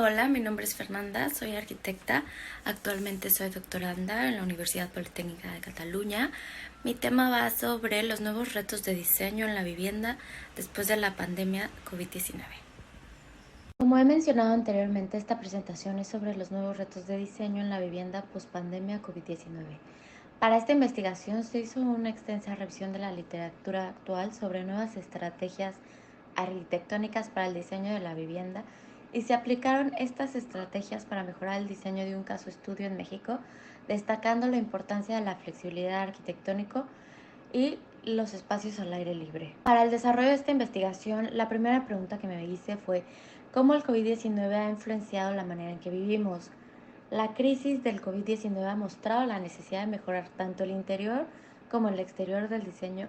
Hola, mi nombre es Fernanda, soy arquitecta. Actualmente soy doctoranda en la Universidad Politécnica de Cataluña. Mi tema va sobre los nuevos retos de diseño en la vivienda después de la pandemia COVID-19. Como he mencionado anteriormente, esta presentación es sobre los nuevos retos de diseño en la vivienda post-pandemia COVID-19. Para esta investigación se hizo una extensa revisión de la literatura actual sobre nuevas estrategias arquitectónicas para el diseño de la vivienda y se aplicaron estas estrategias para mejorar el diseño de un caso estudio en México, destacando la importancia de la flexibilidad arquitectónica y los espacios al aire libre. Para el desarrollo de esta investigación, la primera pregunta que me hice fue ¿cómo el COVID-19 ha influenciado la manera en que vivimos? La crisis del COVID-19 ha mostrado la necesidad de mejorar tanto el interior como el exterior del diseño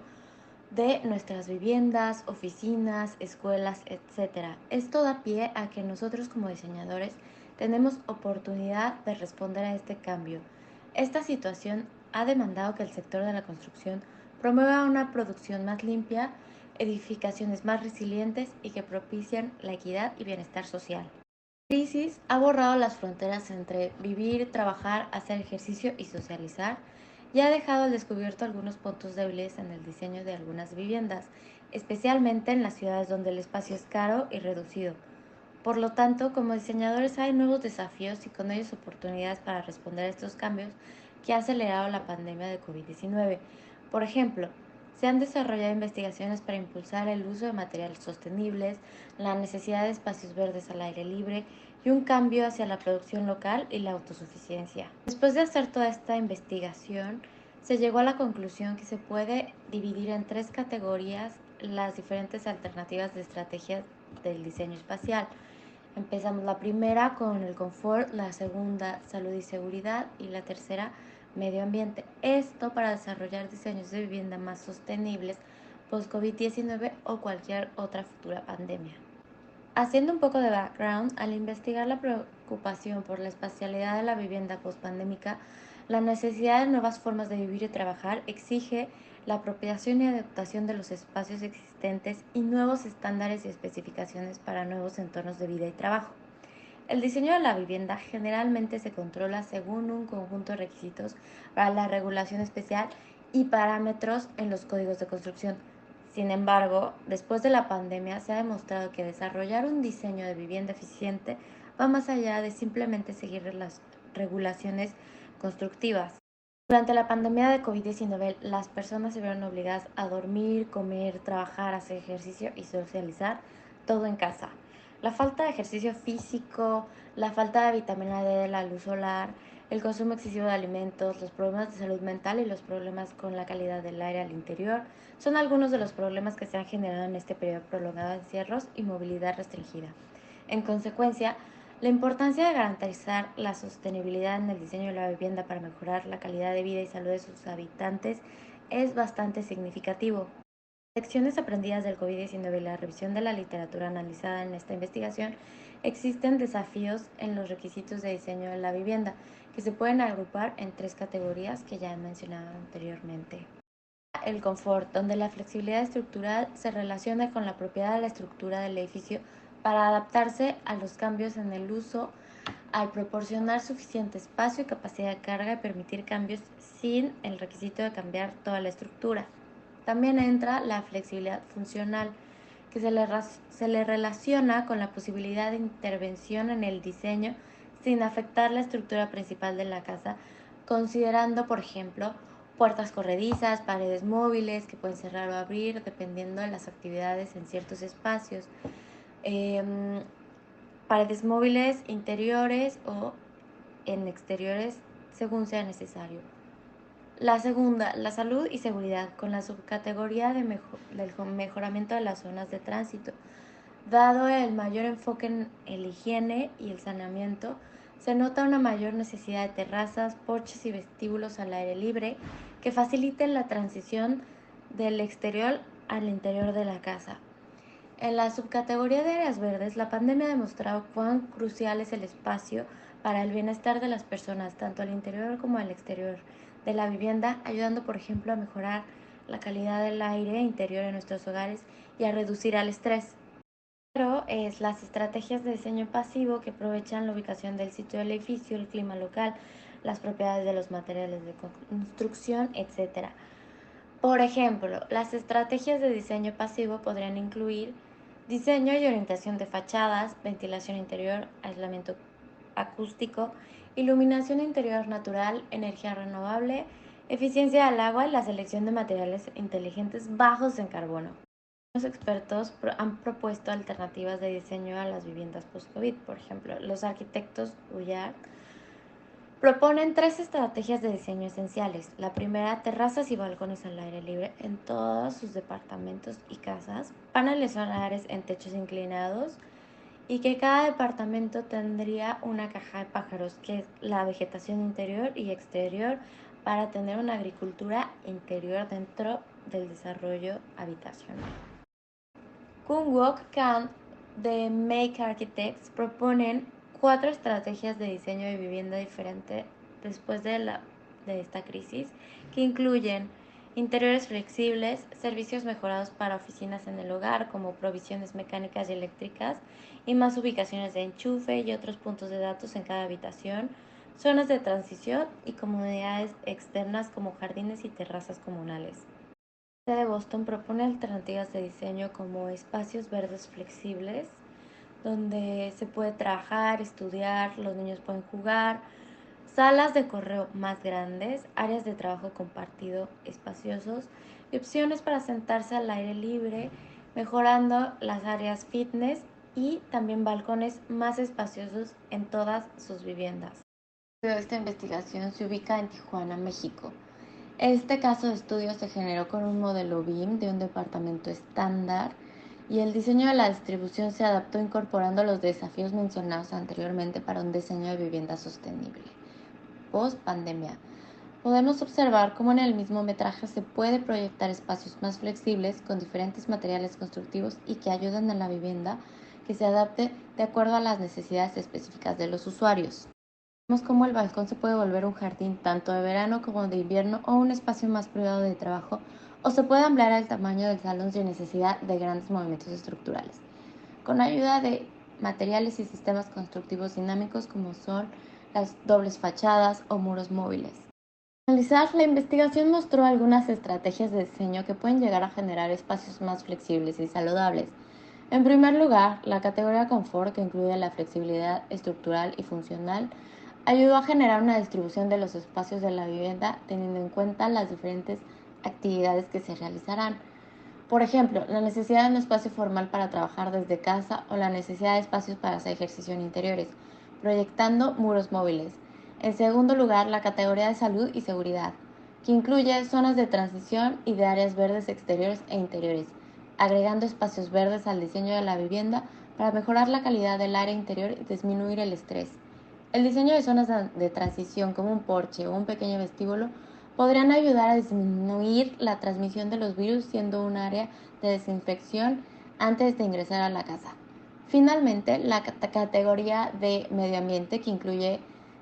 de nuestras viviendas, oficinas, escuelas, etc. Esto da pie a que nosotros como diseñadores tenemos oportunidad de responder a este cambio. Esta situación ha demandado que el sector de la construcción promueva una producción más limpia, edificaciones más resilientes y que propician la equidad y bienestar social. La crisis ha borrado las fronteras entre vivir, trabajar, hacer ejercicio y socializar y ha dejado al descubierto algunos puntos débiles en el diseño de algunas viviendas, especialmente en las ciudades donde el espacio es caro y reducido. Por lo tanto, como diseñadores hay nuevos desafíos y con ellos oportunidades para responder a estos cambios que ha acelerado la pandemia de COVID-19. Por ejemplo, se han desarrollado investigaciones para impulsar el uso de materiales sostenibles, la necesidad de espacios verdes al aire libre y un cambio hacia la producción local y la autosuficiencia. Después de hacer toda esta investigación, se llegó a la conclusión que se puede dividir en tres categorías las diferentes alternativas de estrategias del diseño espacial. Empezamos la primera con el confort, la segunda salud y seguridad y la tercera medio ambiente. Esto para desarrollar diseños de vivienda más sostenibles post-COVID-19 o cualquier otra futura pandemia. Haciendo un poco de background, al investigar la preocupación por la espacialidad de la vivienda post-pandémica, la necesidad de nuevas formas de vivir y trabajar exige la apropiación y adaptación de los espacios existentes y nuevos estándares y especificaciones para nuevos entornos de vida y trabajo. El diseño de la vivienda generalmente se controla según un conjunto de requisitos para la regulación especial y parámetros en los códigos de construcción. Sin embargo, después de la pandemia se ha demostrado que desarrollar un diseño de vivienda eficiente va más allá de simplemente seguir las regulaciones constructivas. Durante la pandemia de COVID-19, las personas se vieron obligadas a dormir, comer, trabajar, hacer ejercicio y socializar todo en casa. La falta de ejercicio físico, la falta de vitamina D de la luz solar, el consumo excesivo de alimentos, los problemas de salud mental y los problemas con la calidad del aire al interior son algunos de los problemas que se han generado en este periodo prolongado de encierros y movilidad restringida. En consecuencia, la importancia de garantizar la sostenibilidad en el diseño de la vivienda para mejorar la calidad de vida y salud de sus habitantes es bastante significativo. Lecciones aprendidas del COVID-19 y la revisión de la literatura analizada en esta investigación, existen desafíos en los requisitos de diseño de la vivienda, que se pueden agrupar en tres categorías que ya he mencionado anteriormente. El confort, donde la flexibilidad estructural se relaciona con la propiedad de la estructura del edificio para adaptarse a los cambios en el uso, al proporcionar suficiente espacio y capacidad de carga y permitir cambios sin el requisito de cambiar toda la estructura. También entra la flexibilidad funcional, que se le relaciona con la posibilidad de intervención en el diseño sin afectar la estructura principal de la casa, considerando, por ejemplo, puertas corredizas, paredes móviles que pueden cerrar o abrir dependiendo de las actividades en ciertos espacios, eh, paredes móviles interiores o en exteriores según sea necesario. La segunda, la salud y seguridad, con la subcategoría del mejoramiento de las zonas de tránsito. Dado el mayor enfoque en el higiene y el saneamiento, se nota una mayor necesidad de terrazas, porches y vestíbulos al aire libre que faciliten la transición del exterior al interior de la casa. En la subcategoría de áreas verdes, la pandemia ha demostrado cuán crucial es el espacio para el bienestar de las personas, tanto al interior como al exterior de la vivienda, ayudando, por ejemplo, a mejorar la calidad del aire interior en nuestros hogares y a reducir el estrés. Pero es las estrategias de diseño pasivo que aprovechan la ubicación del sitio del edificio, el clima local, las propiedades de los materiales de construcción, etc. Por ejemplo, las estrategias de diseño pasivo podrían incluir diseño y orientación de fachadas, ventilación interior, aislamiento acústico, iluminación interior natural, energía renovable, eficiencia del agua y la selección de materiales inteligentes bajos en carbono. Los expertos han propuesto alternativas de diseño a las viviendas post-COVID. Por ejemplo, los arquitectos Uyar proponen tres estrategias de diseño esenciales. La primera, terrazas y balcones al aire libre en todos sus departamentos y casas, paneles solares en techos inclinados y que cada departamento tendría una caja de pájaros, que es la vegetación interior y exterior, para tener una agricultura interior dentro del desarrollo habitacional. Kung Wook Kang de Make Architects proponen cuatro estrategias de diseño de vivienda diferente después de esta crisis, que incluyen interiores flexibles, servicios mejorados para oficinas en el hogar como provisiones mecánicas y eléctricas y más ubicaciones de enchufe y otros puntos de datos en cada habitación, zonas de transición y comunidades externas como jardines y terrazas comunales. De Boston propone alternativas de diseño como espacios verdes flexibles, donde se puede trabajar, estudiar, los niños pueden jugar, salas de correo más grandes, áreas de trabajo compartido espaciosos y opciones para sentarse al aire libre, mejorando las áreas fitness y también balcones más espaciosos en todas sus viviendas. Esta investigación se ubica en Tijuana, México. Este caso de estudio se generó con un modelo BIM de un departamento estándar y el diseño de la distribución se adaptó incorporando los desafíos mencionados anteriormente para un diseño de vivienda sostenible. Post pandemia. Podemos observar cómo en el mismo metraje se puede proyectar espacios más flexibles con diferentes materiales constructivos y que ayuden a la vivienda que se adapte de acuerdo a las necesidades específicas de los usuarios. Vemos cómo el balcón se puede volver un jardín tanto de verano como de invierno o un espacio más privado de trabajo, o se puede ampliar el tamaño del salón sin necesidad de grandes movimientos estructurales, con ayuda de materiales y sistemas constructivos dinámicos como son las dobles fachadas o muros móviles. Al finalizar, la investigación mostró algunas estrategias de diseño que pueden llegar a generar espacios más flexibles y saludables. En primer lugar, la categoría confort, que incluye la flexibilidad estructural y funcional, ayudó a generar una distribución de los espacios de la vivienda teniendo en cuenta las diferentes actividades que se realizarán. Por ejemplo, la necesidad de un espacio formal para trabajar desde casa o la necesidad de espacios para hacer ejercicio en interiores, proyectando muros móviles. En segundo lugar, la categoría de salud y seguridad, que incluye zonas de transición y de áreas verdes exteriores e interiores, agregando espacios verdes al diseño de la vivienda para mejorar la calidad del área interior y disminuir el estrés. El diseño de zonas de transición como un porche o un pequeño vestíbulo podrían ayudar a disminuir la transmisión de los virus, siendo un área de desinfección antes de ingresar a la casa. Finalmente, la categoría de medio ambiente, que incluye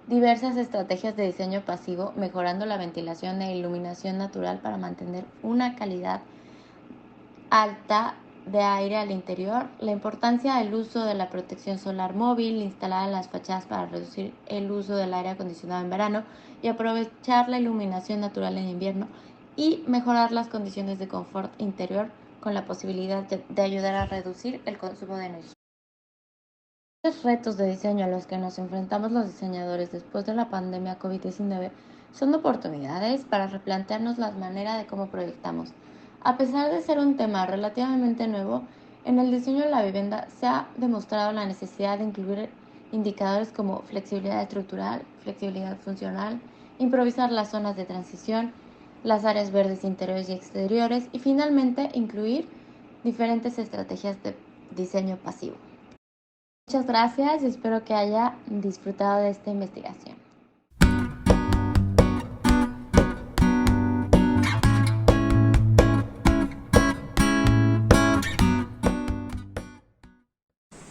diversas estrategias de diseño pasivo, mejorando la ventilación e iluminación natural para mantener una calidad alta de aire al interior, la importancia del uso de la protección solar móvil instalada en las fachadas para reducir el uso del aire acondicionado en verano y aprovechar la iluminación natural en invierno, y mejorar las condiciones de confort interior con la posibilidad de ayudar a reducir el consumo de energía. Los retos de diseño a los que nos enfrentamos los diseñadores después de la pandemia COVID-19 son oportunidades para replantearnos la manera de cómo proyectamos. A pesar de ser un tema relativamente nuevo, en el diseño de la vivienda se ha demostrado la necesidad de incluir indicadores como flexibilidad estructural, flexibilidad funcional, improvisar las zonas de transición, las áreas verdes interiores y exteriores y finalmente incluir diferentes estrategias de diseño pasivo. Muchas gracias y espero que haya disfrutado de esta investigación.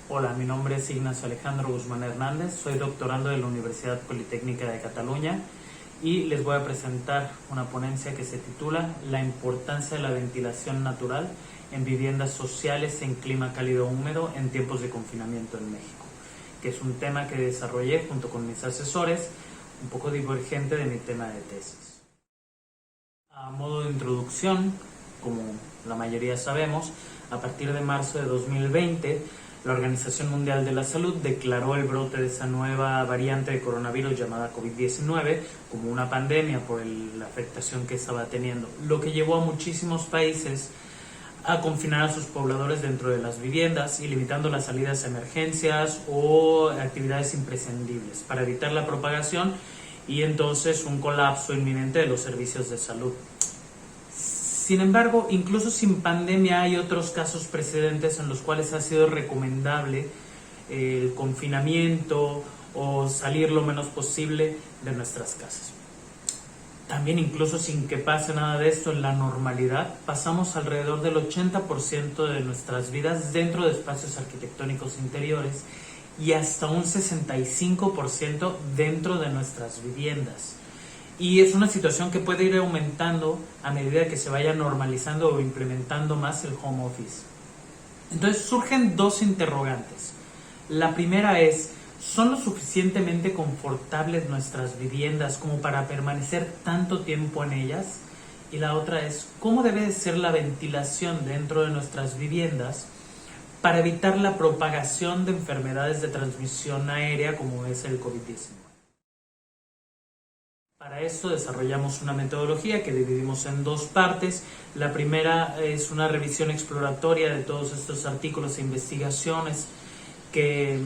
Hola, mi nombre es Ignacio Alejandro Guzmán Hernández, soy doctorando de la Universidad Politécnica de Cataluña y les voy a presentar una ponencia que se titula La importancia de la ventilación natural en viviendas sociales en clima cálido húmedo en tiempos de confinamiento en México, que es un tema que desarrollé junto con mis asesores, un poco divergente de mi tema de tesis. A modo de introducción, como la mayoría sabemos, a partir de marzo de 2020, la Organización Mundial de la Salud declaró el brote de esa nueva variante de coronavirus llamada COVID-19 como una pandemia por la afectación que estaba teniendo, lo que llevó a muchísimos países a confinar a sus pobladores dentro de las viviendas y limitando las salidas a emergencias o actividades imprescindibles para evitar la propagación y entonces un colapso inminente de los servicios de salud. Sin embargo, incluso sin pandemia hay otros casos precedentes en los cuales ha sido recomendable el confinamiento o salir lo menos posible de nuestras casas. También incluso sin que pase nada de esto en la normalidad, pasamos alrededor del 80% de nuestras vidas dentro de espacios arquitectónicos interiores y hasta un 65% dentro de nuestras viviendas. Y es una situación que puede ir aumentando a medida que se vaya normalizando o implementando más el home office. Entonces surgen dos interrogantes. La primera es, ¿son lo suficientemente confortables nuestras viviendas como para permanecer tanto tiempo en ellas? Y la otra es, ¿cómo debe de ser la ventilación dentro de nuestras viviendas para evitar la propagación de enfermedades de transmisión aérea como es el COVID-19? Para esto desarrollamos una metodología que dividimos en dos partes. La primera es una revisión exploratoria de todos estos artículos e investigaciones que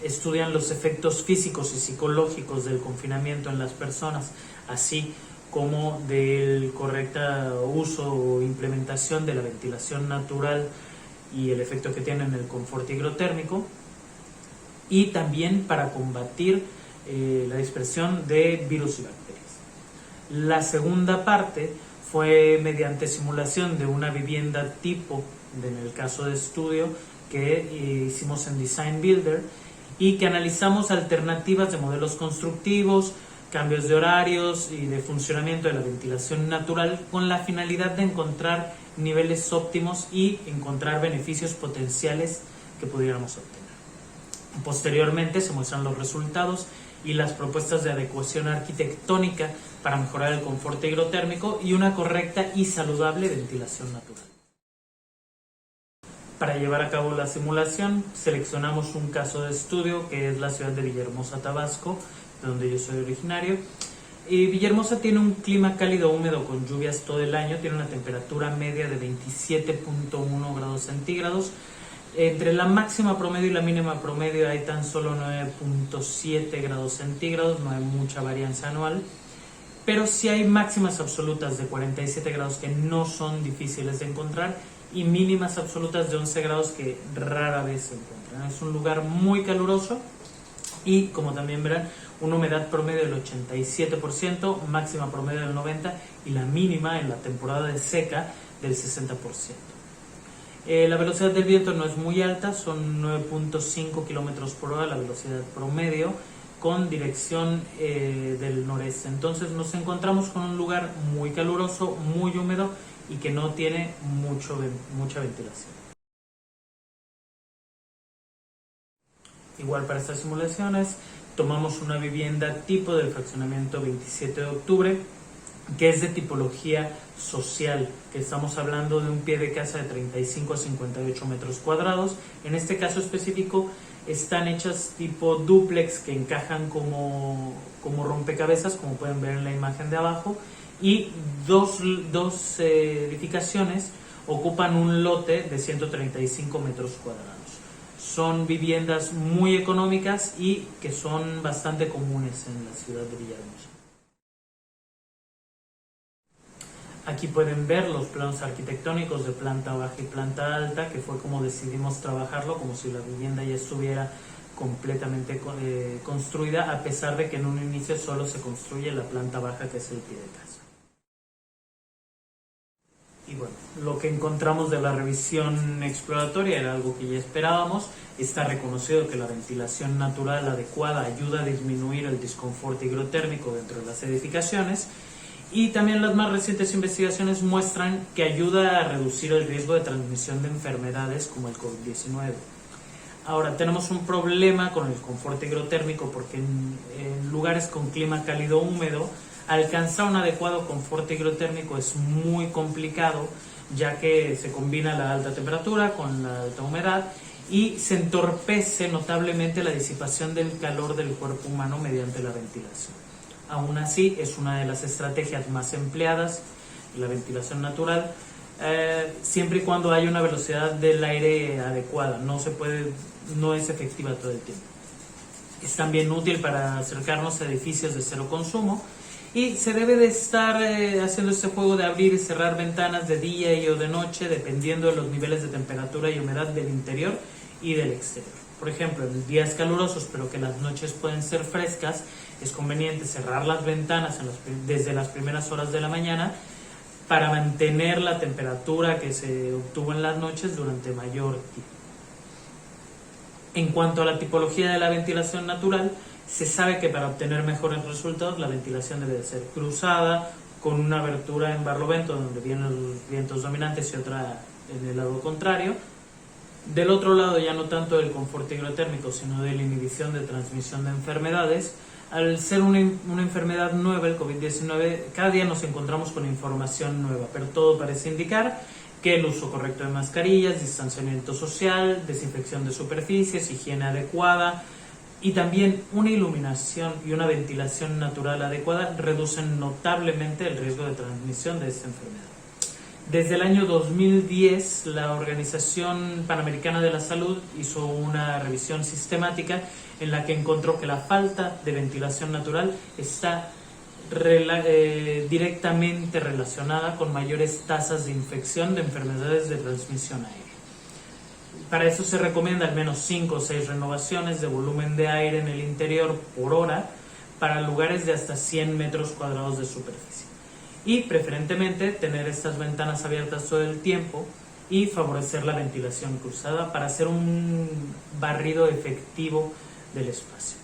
estudian los efectos físicos y psicológicos del confinamiento en las personas, así como del correcto uso o implementación de la ventilación natural y el efecto que tiene en el confort higrotérmico, y también para combatir la dispersión de virus y bacterias. La segunda parte fue mediante simulación de una vivienda tipo, en el caso de estudio, que hicimos en Design Builder y que analizamos alternativas de modelos constructivos, cambios de horarios y de funcionamiento de la ventilación natural con la finalidad de encontrar niveles óptimos y encontrar beneficios potenciales que pudiéramos obtener. Posteriormente se muestran los resultados y las propuestas de adecuación arquitectónica para mejorar el confort higrotérmico y una correcta y saludable ventilación natural. Para llevar a cabo la simulación, seleccionamos un caso de estudio que es la ciudad de Villahermosa, Tabasco, de donde yo soy originario. Villahermosa tiene un clima cálido húmedo con lluvias todo el año, tiene una temperatura media de 27.1 grados centígrados. Entre la máxima promedio y la mínima promedio hay tan solo 9.7 grados centígrados, no hay mucha varianza anual, pero sí hay máximas absolutas de 47 grados que no son difíciles de encontrar y mínimas absolutas de 11 grados que rara vez se encuentran. Es un lugar muy caluroso y, como también verán, una humedad promedio del 87%, máxima promedio del 90% y la mínima en la temporada de seca del 60%. La velocidad del viento no es muy alta, son 9.5 km por hora la velocidad promedio con dirección del noreste. Entonces nos encontramos con un lugar muy caluroso, muy húmedo y que no tiene mucha ventilación. Igual para estas simulaciones tomamos una vivienda tipo del fraccionamiento 27 de octubre que es de tipología social, que estamos hablando de un pie de casa de 35 a 58 metros cuadrados. En este caso específico están hechas tipo dúplex que encajan como rompecabezas, como pueden ver en la imagen de abajo, y dos edificaciones ocupan un lote de 135 metros cuadrados. Son viviendas muy económicas y que son bastante comunes en la ciudad de Villahermosa. Aquí pueden ver los planos arquitectónicos de planta baja y planta alta, que fue como decidimos trabajarlo, como si la vivienda ya estuviera completamente construida, a pesar de que en un inicio solo se construye la planta baja, que es el pie de casa. Y bueno, lo que encontramos de la revisión exploratoria era algo que ya esperábamos. Está reconocido que la ventilación natural adecuada ayuda a disminuir el disconfort higrotérmico dentro de las edificaciones. Y también las más recientes investigaciones muestran que ayuda a reducir el riesgo de transmisión de enfermedades como el COVID-19. Ahora, tenemos un problema con el confort higrotérmico porque en lugares con clima cálido húmedo, alcanzar un adecuado confort higrotérmico es muy complicado, ya que se combina la alta temperatura con la alta humedad y se entorpece notablemente la disipación del calor del cuerpo humano mediante la ventilación. Aún así, es una de las estrategias más empleadas, la ventilación natural, siempre y cuando haya una velocidad del aire adecuada. No es efectiva todo el tiempo. Es también útil para acercarnos a edificios de cero consumo y se debe de estar haciendo este juego de abrir y cerrar ventanas de día y o de noche dependiendo de los niveles de temperatura y humedad del interior y del exterior. Por ejemplo, en días calurosos pero que las noches pueden ser frescas, es conveniente cerrar las ventanas desde las primeras horas de la mañana para mantener la temperatura que se obtuvo en las noches durante mayor tiempo. En cuanto a la tipología de la ventilación natural, se sabe que para obtener mejores resultados la ventilación debe de ser cruzada, con una abertura en barlovento donde vienen los vientos dominantes y otra en el lado contrario. Del otro lado, ya no tanto del confort higrotérmico, sino de la inhibición de transmisión de enfermedades. Al ser una enfermedad nueva, el COVID-19, cada día nos encontramos con información nueva, pero todo parece indicar que el uso correcto de mascarillas, distanciamiento social, desinfección de superficies, higiene adecuada y también una iluminación y una ventilación natural adecuada reducen notablemente el riesgo de transmisión de esta enfermedad. Desde el año 2010, la Organización Panamericana de la Salud hizo una revisión sistemática en la que encontró que la falta de ventilación natural está directamente relacionada con mayores tasas de infección de enfermedades de transmisión aérea. Para eso se recomienda al menos 5 o 6 renovaciones de volumen de aire en el interior por hora para lugares de hasta 100 metros cuadrados de superficie. Y preferentemente tener estas ventanas abiertas todo el tiempo y favorecer la ventilación cruzada para hacer un barrido efectivo del espacio.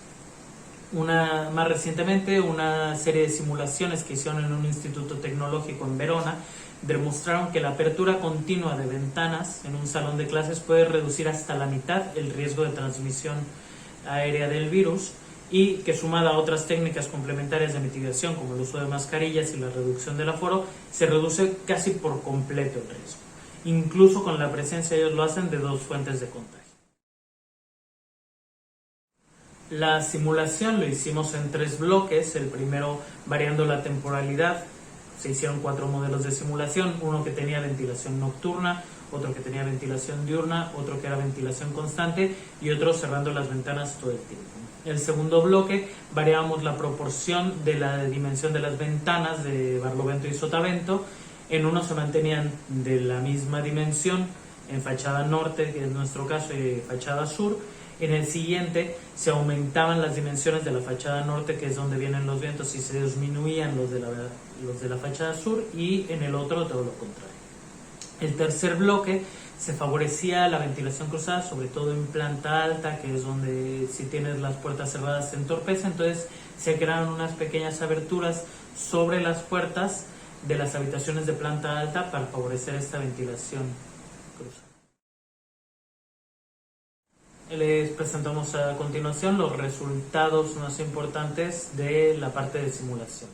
Más recientemente, una serie de simulaciones que hicieron en un instituto tecnológico en Verona demostraron que la apertura continua de ventanas en un salón de clases puede reducir hasta la mitad el riesgo de transmisión aérea del virus y que, sumada a otras técnicas complementarias de mitigación como el uso de mascarillas y la reducción del aforo, se reduce casi por completo el riesgo, incluso con la presencia, ellos lo hacen, de 2 fuentes de contagio. La simulación lo hicimos en 3 bloques, el primero variando la temporalidad. Se hicieron 4 modelos de simulación, uno que tenía ventilación nocturna, otro que tenía ventilación diurna, otro que era ventilación constante y otro cerrando las ventanas todo el tiempo. El segundo bloque variábamos la proporción de la dimensión de las ventanas de barlovento y sotavento. En uno se mantenían de la misma dimensión en fachada norte, que es nuestro caso, y fachada sur. En el siguiente se aumentaban las dimensiones de la fachada norte, que es donde vienen los vientos, y se disminuían los de la fachada sur, y en el otro todo lo contrario. El tercer bloque se favorecía la ventilación cruzada, sobre todo en planta alta, que es donde si tienes las puertas cerradas se entorpece, entonces se crearon unas pequeñas aberturas sobre las puertas de las habitaciones de planta alta para favorecer esta ventilación cruzada. Les presentamos a continuación los resultados más importantes de la parte de simulación.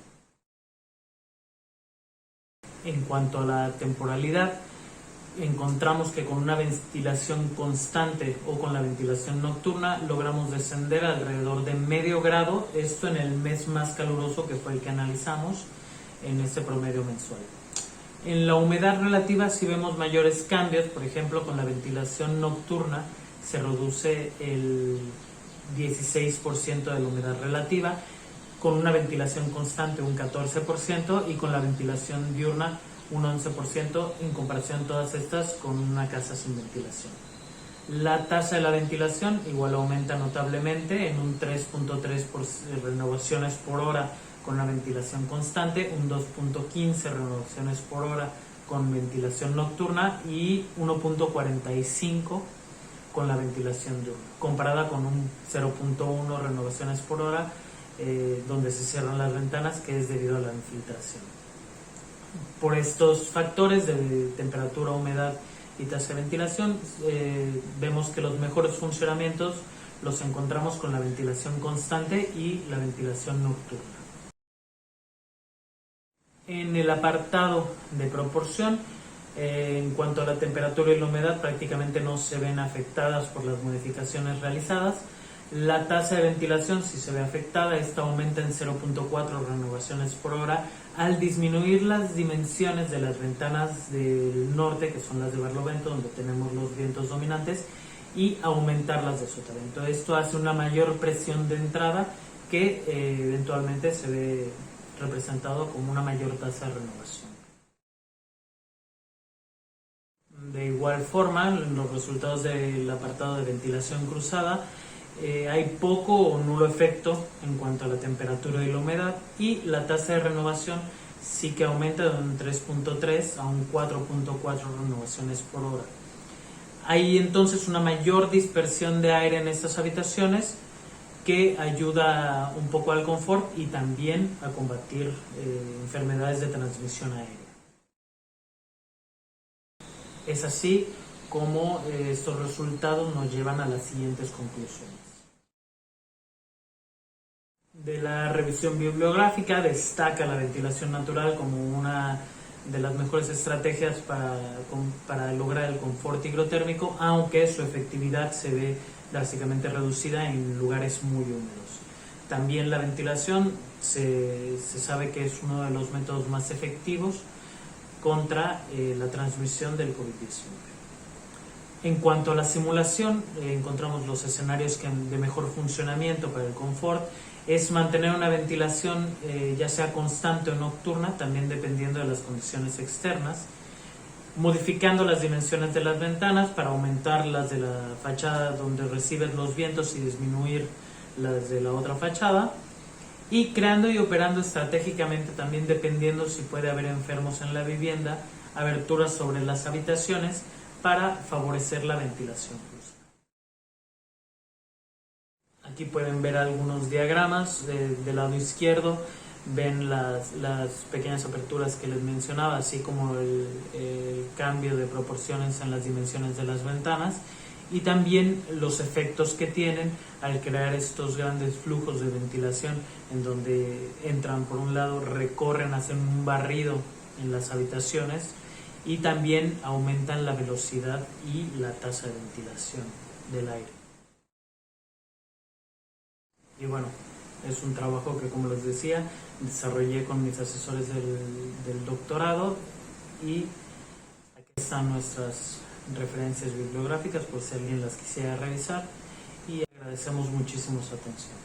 En cuanto a la temporalidad, encontramos que con una ventilación constante o con la ventilación nocturna logramos descender alrededor de medio grado, esto en el mes más caluroso que fue el que analizamos en este promedio mensual. En la humedad relativa sí vemos mayores cambios, por ejemplo con la ventilación nocturna se reduce el 16% de la humedad relativa, con una ventilación constante un 14% y con la ventilación diurna un 11%, en comparación todas estas con una casa sin ventilación. La tasa de la ventilación igual aumenta notablemente en un 3.3 renovaciones por hora con la ventilación constante, un 2.15 renovaciones por hora con ventilación nocturna y 1.45 con la ventilación diurna, comparada con un 0.1 renovaciones por hora donde se cierran las ventanas, que es debido a la infiltración. Por estos factores de temperatura, humedad y tasa de ventilación, vemos que los mejores funcionamientos los encontramos con la ventilación constante y la ventilación nocturna. En el apartado de proporción, en cuanto a la temperatura y la humedad, prácticamente no se ven afectadas por las modificaciones realizadas. La tasa de ventilación sí se ve afectada, esta aumenta en 0.4 renovaciones por hora al disminuir las dimensiones de las ventanas del norte, que son las de barlovento, donde tenemos los vientos dominantes, y aumentar las de sotavento. Esto hace una mayor presión de entrada que eventualmente se ve representado como una mayor tasa de renovación. De igual forma, en los resultados del apartado de ventilación cruzada, hay poco o nulo efecto en cuanto a la temperatura y la humedad, y la tasa de renovación sí que aumenta de un 3.3 a un 4.4 renovaciones por hora. Hay entonces una mayor dispersión de aire en estas habitaciones que ayuda un poco al confort y también a combatir enfermedades de transmisión aérea. Es así como estos resultados nos llevan a las siguientes conclusiones. De la revisión bibliográfica destaca la ventilación natural como una de las mejores estrategias para lograr el confort higrotérmico, aunque su efectividad se ve drásticamente reducida en lugares muy húmedos. También la ventilación se sabe que es uno de los métodos más efectivos contra la transmisión del COVID-19. En cuanto a la simulación, encontramos los escenarios de mejor funcionamiento para el confort es mantener una ventilación ya sea constante o nocturna, también dependiendo de las condiciones externas, modificando las dimensiones de las ventanas para aumentar las de la fachada donde reciben los vientos y disminuir las de la otra fachada, y creando y operando estratégicamente, también dependiendo si puede haber enfermos en la vivienda, aberturas sobre las habitaciones para favorecer la ventilación. Aquí pueden ver algunos diagramas. Del lado izquierdo ven las pequeñas aperturas que les mencionaba, así como el cambio de proporciones en las dimensiones de las ventanas, y también los efectos que tienen al crear estos grandes flujos de ventilación en donde entran por un lado, recorren, hacen un barrido en las habitaciones y también aumentan la velocidad y la tasa de ventilación del aire. Y bueno, es un trabajo que, como les decía, desarrollé con mis asesores del doctorado, y aquí están nuestras referencias bibliográficas por si alguien las quisiera revisar, y agradecemos muchísimo su atención.